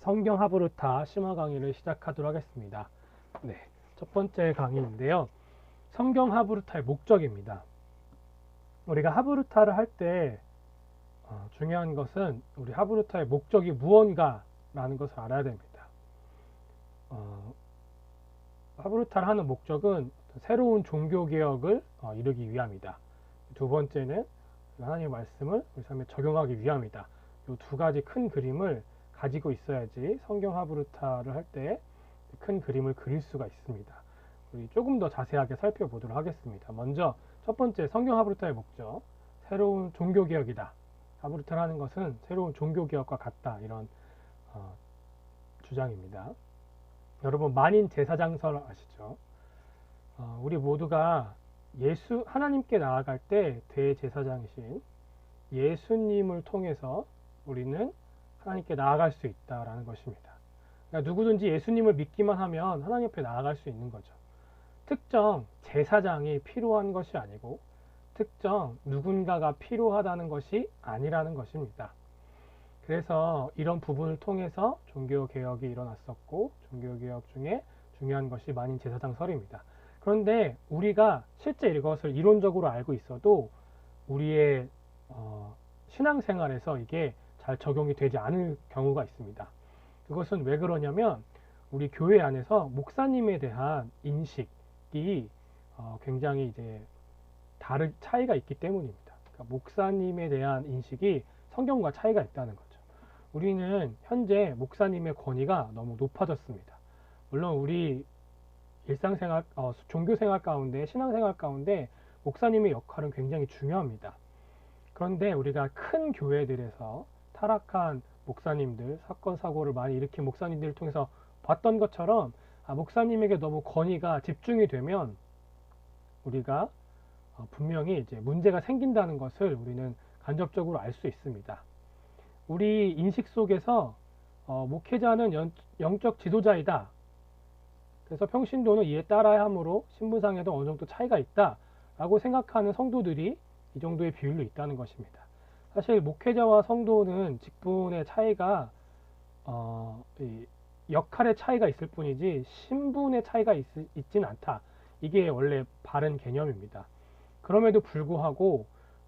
성경 하브루타 심화 강의를 시작하도록 하겠습니다. 네, 첫 번째 강의인데요. 성경 하브루타의 목적입니다. 우리가 하브루타를 할 때 중요한 것은 우리 하브루타의 목적이 무언가라는 것을 알아야 됩니다. 하브루타를 하는 목적은 새로운 종교개혁을 이루기 위함이다. 두 번째는 하나님의 말씀을 우리 삶에 적용하기 위함이다. 이 두 가지 큰 그림을 가지고 있어야지 성경 하브루타를 할 때 큰 그림을 그릴 수가 있습니다. 우리 조금 더 자세하게 살펴보도록 하겠습니다. 먼저 첫 번째 성경 하브루타의 목적, 새로운 종교개혁이다. 하브루타를 하는 것은 새로운 종교개혁과 같다. 이런 주장입니다. 여러분 만인 제사장설 아시죠? 우리 모두가 하나님께 나아갈 때 대제사장이신 예수님을 통해서 우리는 하나님께 나아갈 수 있다라는 것입니다. 그러니까 누구든지 예수님을 믿기만 하면 하나님 앞에 나아갈 수 있는 거죠. 특정 제사장이 필요한 것이 아니고 특정 누군가가 필요하다는 것이 아니라는 것입니다. 그래서 이런 부분을 통해서 종교개혁이 일어났었고 종교개혁 중에 중요한 것이 만인 제사장설입니다. 그런데 우리가 실제 이것을 이론적으로 알고 있어도 우리의 신앙생활에서 이게 잘 적용이 되지 않을 경우가 있습니다. 그것은 왜 그러냐면 우리 교회 안에서 목사님에 대한 인식이 굉장히 이제 차이가 있기 때문입니다. 그러니까 목사님에 대한 인식이 성경과 차이가 있다는 거죠. 우리는 현재 목사님의 권위가 너무 높아졌습니다. 물론 우리 일상생활, 종교생활 가운데, 신앙생활 가운데 목사님의 역할은 굉장히 중요합니다. 그런데 우리가 큰 교회들에서 타락한 목사님들, 사건, 사고를 많이 일으킨 목사님들을 통해서 봤던 것처럼 목사님에게 너무 권위가 집중이 되면 우리가 분명히 이제 문제가 생긴다는 것을 우리는 간접적으로 알 수 있습니다. 우리 인식 속에서 목회자는 영적 지도자이다. 그래서 평신도는 이에 따라야 하므로 신분상에도 어느 정도 차이가 있다 라고 생각하는 성도들이 이 정도의 비율로 있다는 것입니다. 사실 목회자와 성도는 직분의 차이가 역할의 차이가 있을 뿐이지 신분의 차이가 있진 않다. 이게 원래 바른 개념입니다. 그럼에도 불구하고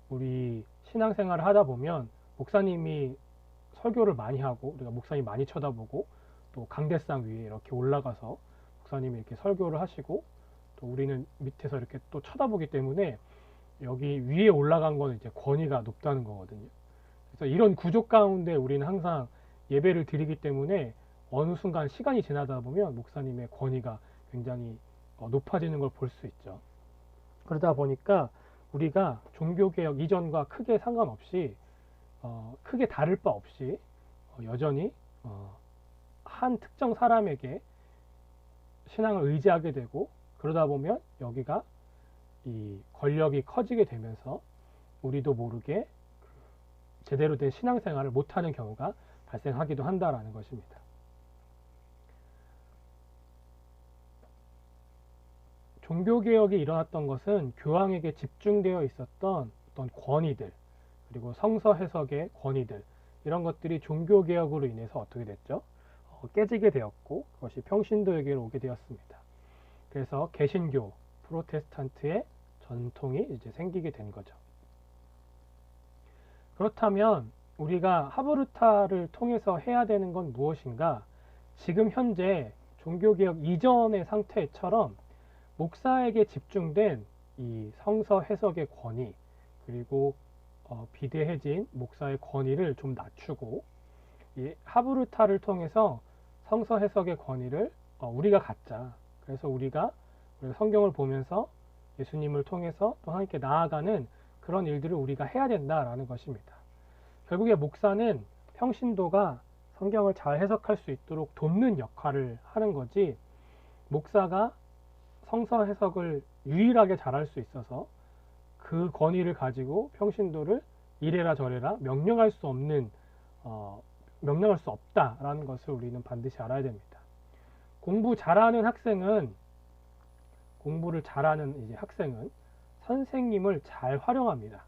우리 신앙생활을 하다 보면 목사님이 설교를 많이 하고 우리가 목사님 많이 쳐다보고 또 강대상 위에 이렇게 올라가서 목사님이 이렇게 설교를 하시고 또 우리는 밑에서 이렇게 또 쳐다보기 때문에 여기 위에 올라간 거는 이제 권위가 높다는 거거든요. 그래서 이런 구조 가운데 우리는 항상 예배를 드리기 때문에 어느 순간 시간이 지나다 보면 목사님의 권위가 굉장히 높아지는 걸 볼 수 있죠. 그러다 보니까 우리가 종교개혁 이전과 크게 상관없이 크게 다를 바 없이 여전히 한 특정 사람에게 신앙을 의지하게 되고 그러다 보면 여기가 이 권력이 커지게 되면서 우리도 모르게 제대로 된 신앙생활을 못하는 경우가 발생하기도 한다라는 것입니다. 종교개혁이 일어났던 것은 교황에게 집중되어 있었던 어떤 권위들 그리고 성서 해석의 권위들 이런 것들이 종교개혁으로 인해서 어떻게 됐죠? 깨지게 되었고 그것이 평신도에게로 오게 되었습니다. 그래서 개신교, 프로테스탄트의 전통이 이제 생기게 된 거죠. 그렇다면 우리가 하브루타를 통해서 해야 되는 건 무엇인가? 지금 현재 종교개혁 이전의 상태처럼 목사에게 집중된 이 성서 해석의 권위 그리고 비대해진 목사의 권위를 좀 낮추고 이 하브루타를 통해서 성서 해석의 권위를 우리가 갖자. 그래서 우리가 성경을 보면서 예수님을 통해서 또 하나님께 나아가는 그런 일들을 우리가 해야 된다라는 것입니다. 결국에 목사는 평신도가 성경을 잘 해석할 수 있도록 돕는 역할을 하는 거지 목사가 성서 해석을 유일하게 잘할 수 있어서 그 권위를 가지고 평신도를 이래라 저래라 명령할 수 없다라는 것을 우리는 반드시 알아야 됩니다. 공부를 잘하는 학생은 선생님을 잘 활용합니다.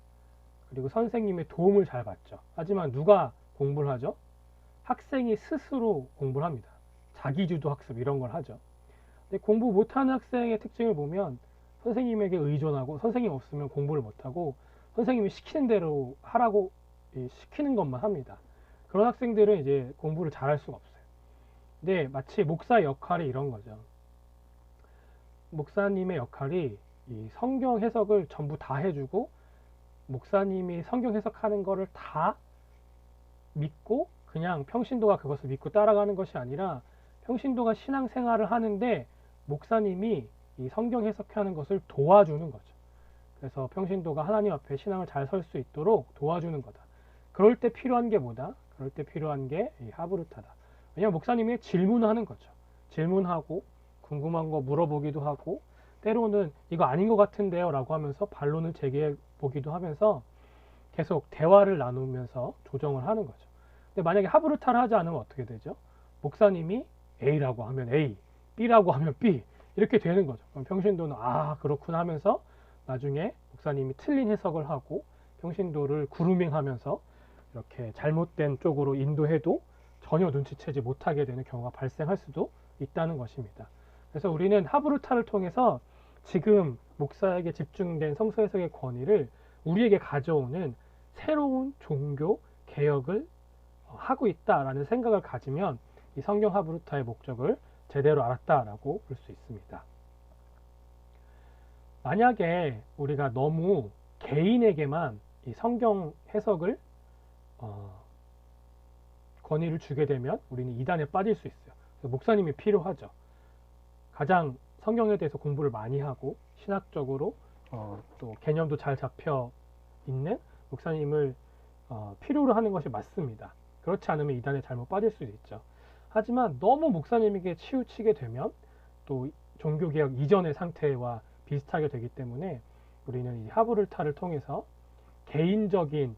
그리고 선생님의 도움을 잘 받죠. 하지만 누가 공부를 하죠? 학생이 스스로 공부를 합니다. 자기주도 학습 이런 걸 하죠. 근데 공부 못하는 학생의 특징을 보면 선생님에게 의존하고, 선생님 없으면 공부를 못하고 선생님이 시키는 대로 하라고 시키는 것만 합니다. 그런 학생들은 이제 공부를 잘할 수가 없어요. 근데 마치 목사의 역할이 이런 거죠. 목사님의 역할이 이 성경 해석을 전부 다 해주고, 목사님이 성경 해석하는 거를 다 믿고 그냥 평신도가 그것을 믿고 따라가는 것이 아니라, 평신도가 신앙생활을 하는데 목사님이 이 성경 해석하는 것을 도와주는 거죠. 그래서 평신도가 하나님 앞에 신앙을 잘 설 수 있도록 도와주는 거다. 그럴 때 필요한 게 뭐다? 그럴 때 필요한 게 이 하브루타다. 왜냐하면 목사님이 질문하는 거죠. 질문하고 궁금한 거 물어보기도 하고, 때로는 이거 아닌 것 같은데요 라고 하면서 반론을 제기해 보기도 하면서 계속 대화를 나누면서 조정을 하는 거죠. 근데 만약에 하브루타를 하지 않으면 어떻게 되죠? 목사님이 A라고 하면 A, B라고 하면 B 이렇게 되는 거죠. 그럼 평신도는 아 그렇구나 하면서 나중에 목사님이 틀린 해석을 하고 평신도를 구루밍하면서 이렇게 잘못된 쪽으로 인도해도 전혀 눈치채지 못하게 되는 경우가 발생할 수도 있다는 것입니다. 그래서 우리는 하브루타를 통해서 지금 목사에게 집중된 성서 해석의 권위를 우리에게 가져오는 새로운 종교 개혁을 하고 있다라는 생각을 가지면 이 성경 하브루타의 목적을 제대로 알았다라고 볼 수 있습니다. 만약에 우리가 너무 개인에게만 이 성경 해석을 권위를 주게 되면 우리는 이단에 빠질 수 있어요. 목사님이 필요하죠. 가장 성경에 대해서 공부를 많이 하고 신학적으로 또 개념도 잘 잡혀 있는 목사님을 필요로 하는 것이 맞습니다. 그렇지 않으면 이단에 잘못 빠질 수도 있죠. 하지만 너무 목사님에게 치우치게 되면 또 종교개혁 이전의 상태와 비슷하게 되기 때문에 우리는 이 하브루타를 통해서 개인적인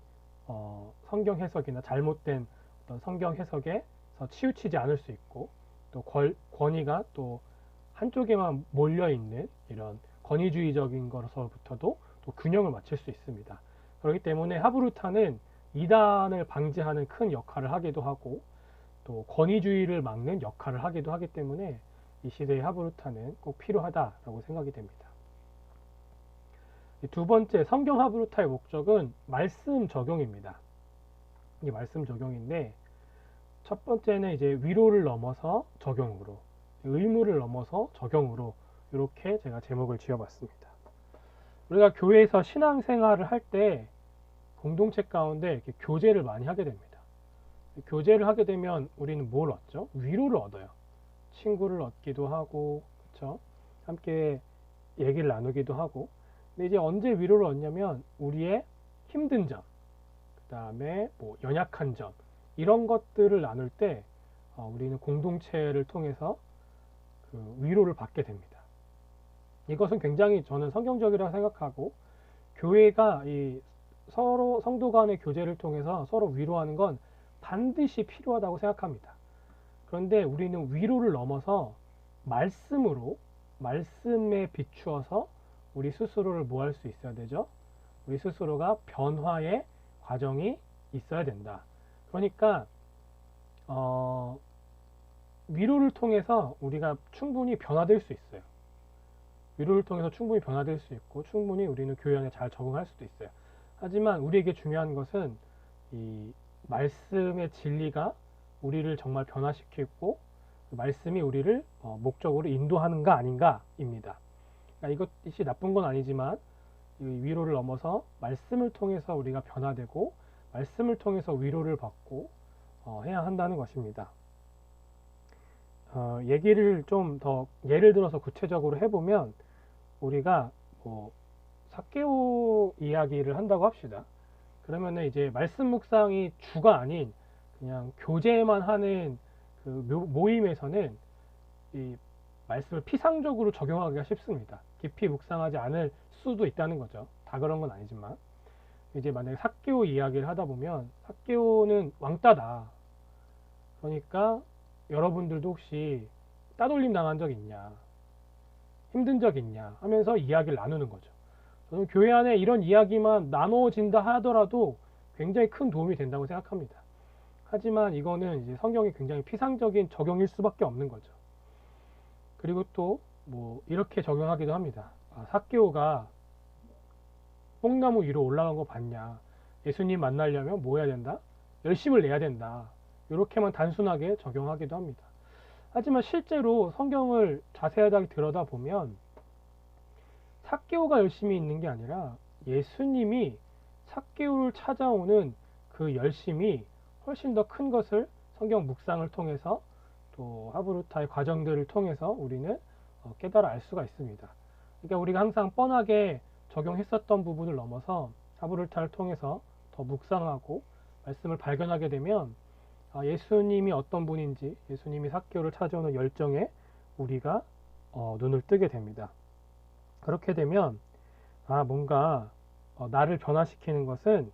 성경 해석이나 잘못된 어떤 성경 해석에서 치우치지 않을 수 있고, 또 권위가 또 한쪽에만 몰려있는 이런 권위주의적인 것으로부터도 또 균형을 맞출 수 있습니다. 그렇기 때문에 하브루타는 이단을 방지하는 큰 역할을 하기도 하고 또 권위주의를 막는 역할을 하기도 하기 때문에 이 시대의 하브루타는 꼭 필요하다라고 생각이 됩니다. 두 번째, 성경 하브루타의 목적은 말씀 적용입니다. 이게 말씀 적용인데, 첫 번째는 이제 위로를 넘어서 적용으로, 의무를 넘어서 적용으로, 이렇게 제가 제목을 지어봤습니다. 우리가 교회에서 신앙생활을 할 때 공동체 가운데 이렇게 교제를 많이 하게 됩니다. 교제를 하게 되면 우리는 뭘 얻죠? 위로를 얻어요. 친구를 얻기도 하고, 그렇죠? 함께 얘기를 나누기도 하고. 근데 이제 언제 위로를 얻냐면 우리의 힘든 점, 그 다음에 뭐 연약한 점, 이런 것들을 나눌 때 우리는 공동체를 통해서 그 위로를 받게 됩니다. 이것은 굉장히 저는 성경적이라고 생각하고, 교회가 이 서로 성도 간의 교제를 통해서 서로 위로하는 건 반드시 필요하다고 생각합니다. 그런데 우리는 위로를 넘어서 말씀으로, 말씀에 비추어서 우리 스스로를 뭐 할 수 있어야 되죠? 우리 스스로가 변화의 과정이 있어야 된다. 그러니까 위로를 통해서 우리가 충분히 변화될 수 있어요. 위로를 통해서 충분히 변화될 수 있고 충분히 우리는 교회 안에 잘 적응할 수도 있어요. 하지만 우리에게 중요한 것은 이 말씀의 진리가 우리를 정말 변화시키고 말씀이 우리를 목적으로 인도하는가 아닌가입니다. 그러니까 이것이 나쁜 건 아니지만 이 위로를 넘어서 말씀을 통해서 우리가 변화되고 말씀을 통해서 위로를 받고 해야 한다는 것입니다. 얘기를 좀 더 예를 들어서 구체적으로 해보면, 우리가 뭐 삭개오 이야기를 한다고 합시다. 그러면은 이제 말씀 묵상이 주가 아닌 그냥 교제만 하는 그 모임에서는 이 말씀을 피상적으로 적용하기가 쉽습니다. 깊이 묵상하지 않을 수도 있다는 거죠. 다 그런 건 아니지만. 이제 만약에 삭개오 이야기를 하다 보면 삭개오는 왕따다. 그러니까 여러분들도 혹시 따돌림 당한 적 있냐, 힘든 적 있냐 하면서 이야기를 나누는 거죠. 저는 교회 안에 이런 이야기만 나눠진다 하더라도 굉장히 큰 도움이 된다고 생각합니다. 하지만 이거는 이제 성경이 굉장히 피상적인 적용일 수밖에 없는 거죠. 그리고 또 뭐 이렇게 적용하기도 합니다. 삭개오가 뽕나무 위로 올라간 거 봤냐? 예수님 만나려면 뭐 해야 된다? 열심을 내야 된다. 이렇게만 단순하게 적용하기도 합니다. 하지만 실제로 성경을 자세하게 들여다보면 삭개오가 열심히 있는 게 아니라 예수님이 삭개오를 찾아오는 그 열심이 훨씬 더 큰 것을 성경 묵상을 통해서 또 하브루타의 과정들을 통해서 우리는 깨달아 알 수가 있습니다. 그러니까 우리가 항상 뻔하게 적용했었던 부분을 넘어서 하브루타를 통해서 더 묵상하고 말씀을 발견하게 되면 예수님이 어떤 분인지, 예수님이 삭개오를 찾아오는 열정에 우리가 눈을 뜨게 됩니다. 그렇게 되면 뭔가 나를 변화시키는 것은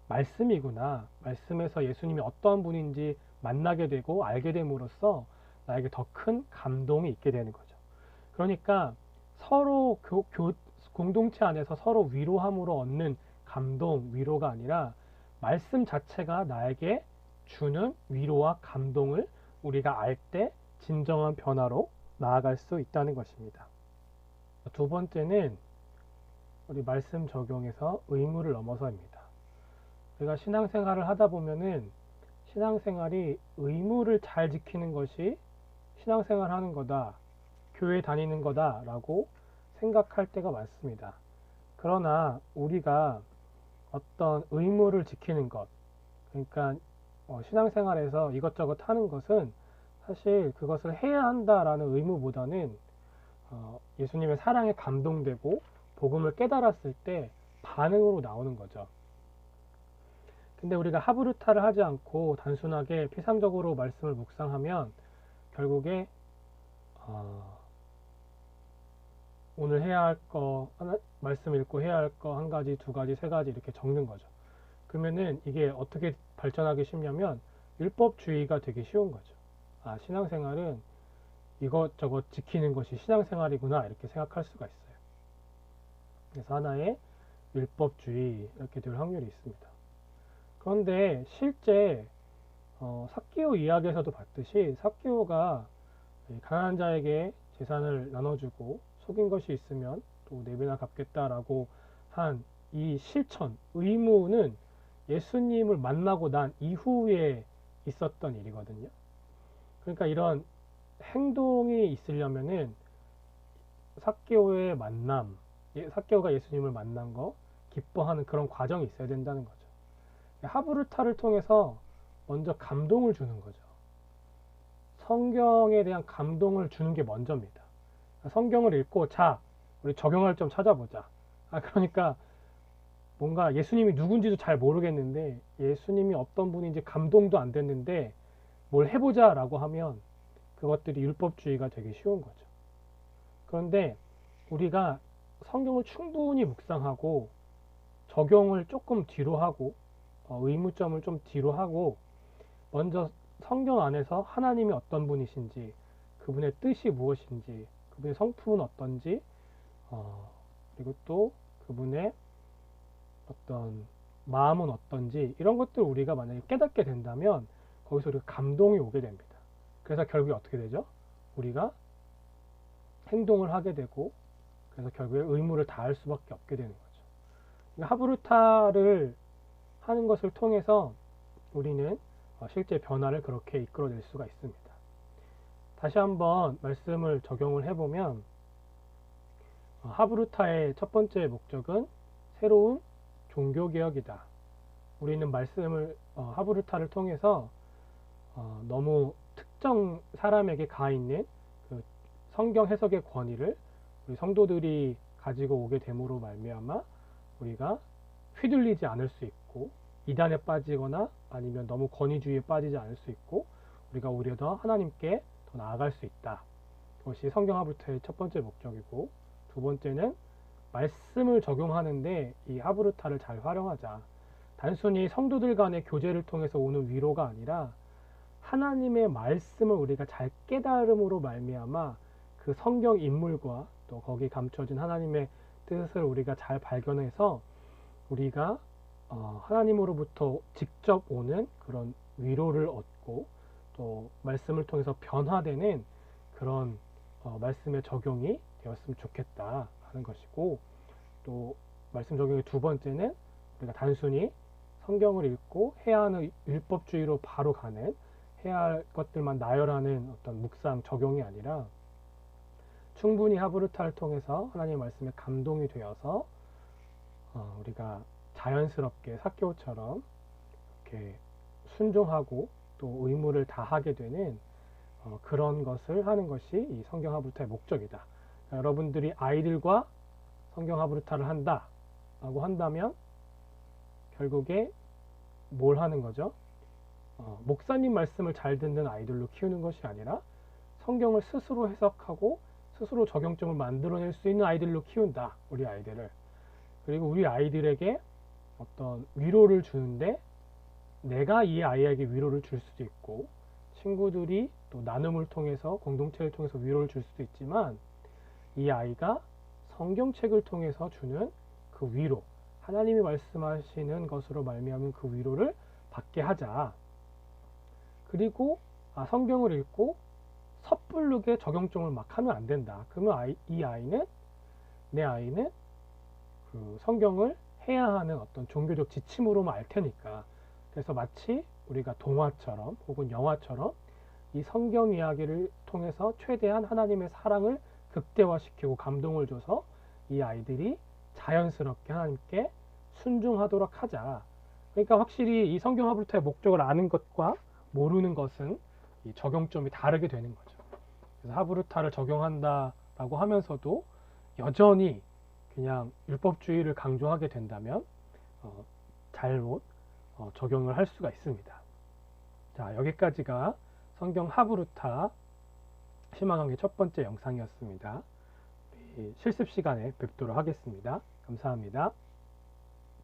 말씀이구나. 말씀에서 예수님이 어떤 분인지 만나게 되고 알게 됨으로써 나에게 더 큰 감동이 있게 되는 거죠. 그러니까 서로 공동체 안에서 서로 위로함으로 얻는 감동, 위로가 아니라 말씀 자체가 나에게 주는 위로와 감동을 우리가 알 때 진정한 변화로 나아갈 수 있다는 것입니다. 두 번째는 우리 말씀 적용에서 의무를 넘어서입니다. 우리가 신앙생활을 하다 보면은 신앙생활이 의무를 잘 지키는 것이 신앙생활 하는 거다, 교회 다니는 거다 라고 생각할 때가 많습니다. 그러나 우리가 어떤 의무를 지키는 것, 그러니까 신앙생활에서 이것저것 하는 것은 사실 그것을 해야 한다라는 의무보다는 예수님의 사랑에 감동되고 복음을 깨달았을 때 반응으로 나오는 거죠. 근데 우리가 하브루타를 하지 않고 단순하게 피상적으로 말씀을 묵상하면 결국에 오늘 해야 할 거, 말씀 읽고 해야 할 거 한 가지, 두 가지, 세 가지 이렇게 적는 거죠. 그러면은 이게 어떻게 발전하기 쉽냐면 율법주의가 되기 쉬운 거죠. 신앙생활은 이것저것 지키는 것이 신앙생활이구나 이렇게 생각할 수가 있어요. 그래서 하나의 율법주의 이렇게 될 확률이 있습니다. 그런데 실제 삭개오 이야기에서도 봤듯이 삭개오가 가난한 자에게 재산을 나눠주고 속인 것이 있으면 또 4배나 갚겠다라고 한 이 실천, 의무는 예수님을 만나고 난 이후에 있었던 일이거든요. 그러니까 이런 행동이 있으려면은 삭개오의 만남, 삭개오가 예수님을 만난 거, 기뻐하는 그런 과정이 있어야 된다는 거죠. 하브루타를 통해서 먼저 감동을 주는 거죠. 성경에 대한 감동을 주는 게 먼저입니다. 성경을 읽고 자, 우리 적용할 점 찾아보자. 그러니까 뭔가 예수님이 누군지도 잘 모르겠는데 예수님이 어떤 분인지 감동도 안 됐는데 뭘 해보자 라고 하면 그것들이 율법주의가 되기 쉬운 거죠. 그런데 우리가 성경을 충분히 묵상하고 적용을 조금 뒤로 하고 의무점을 좀 뒤로 하고 먼저 성경 안에서 하나님이 어떤 분이신지, 그분의 뜻이 무엇인지, 그분의 성품은 어떤지, 그리고 또 그분의 어떤 마음은 어떤지 이런 것들 우리가 만약에 깨닫게 된다면 거기서 우리가 감동이 오게 됩니다. 그래서 결국에 어떻게 되죠? 우리가 행동을 하게 되고 그래서 결국에 의무를 다할 수밖에 없게 되는 거죠. 그러니까 하브루타를 하는 것을 통해서 우리는 실제 변화를 그렇게 이끌어낼 수가 있습니다. 다시 한번 말씀을 적용을 해보면 하브루타의 첫 번째 목적은 새로운 종교개혁이다. 우리는 말씀을 하브루타를 통해서 너무 특정 사람에게 가 있는 그 성경 해석의 권위를 우리 성도들이 가지고 오게 됨으로 말미암아 우리가 휘둘리지 않을 수 있고 이단에 빠지거나 아니면 너무 권위주의에 빠지지 않을 수 있고 우리가 오히려 더 하나님께 더 나아갈 수 있다. 그것이 성경 하브루타의 첫 번째 목적이고 두 번째는 말씀을 적용하는데 이 하브루타를 잘 활용하자. 단순히 성도들 간의 교제를 통해서 오는 위로가 아니라 하나님의 말씀을 우리가 잘 깨달음으로 말미암아 그 성경 인물과 또 거기 감춰진 하나님의 뜻을 우리가 잘 발견해서 우리가 하나님으로부터 직접 오는 그런 위로를 얻고 또 말씀을 통해서 변화되는 그런 말씀의 적용이 되었으면 좋겠다 하는 것이고, 또 말씀 적용의 두 번째는 우리가 단순히 성경을 읽고 해야 하는 율법주의로 바로 가는, 해야 할 것들만 나열하는 어떤 묵상 적용이 아니라 충분히 하브르타를 통해서 하나님의 말씀에 감동이 되어서 우리가 자연스럽게 삭개오처럼 이렇게 순종하고 또 의무를 다하게 되는 그런 것을 하는 것이 이 성경 하브르타의 목적이다. 그러니까 여러분들이 아이들과 성경 하브르타를 한다 라고 한다면 결국에 뭘 하는 거죠? 목사님 말씀을 잘 듣는 아이들로 키우는 것이 아니라 성경을 스스로 해석하고 스스로 적용점을 만들어낼 수 있는 아이들로 키운다, 우리 아이들을. 그리고 우리 아이들에게 어떤 위로를 주는데 내가 이 아이에게 위로를 줄 수도 있고, 친구들이 또 나눔을 통해서, 공동체를 통해서 위로를 줄 수도 있지만, 이 아이가 성경책을 통해서 주는 그 위로, 하나님이 말씀하시는 것으로 말미암은 그 위로를 받게 하자. 그리고 성경을 읽고 섣부르게 적용점을 막 하면 안 된다. 그러면 내 아이는 그 성경을 해야 하는 어떤 종교적 지침으로만 알 테니까. 그래서 마치 우리가 동화처럼 혹은 영화처럼 이 성경 이야기를 통해서 최대한 하나님의 사랑을 극대화시키고 감동을 줘서 이 아이들이 자연스럽게 하나님께 순종하도록 하자. 그러니까 확실히 이 성경 하브르타의 목적을 아는 것과 모르는 것은 이 적용점이 다르게 되는 거죠. 그래서 하브르타를 적용한다라고 하면서도 여전히 그냥 율법주의를 강조하게 된다면 잘못 적용을 할 수가 있습니다. 자, 여기까지가 성경 하브르타 희망관계 첫 번째 영상이었습니다. 실습 시간에 뵙도록 하겠습니다. 감사합니다.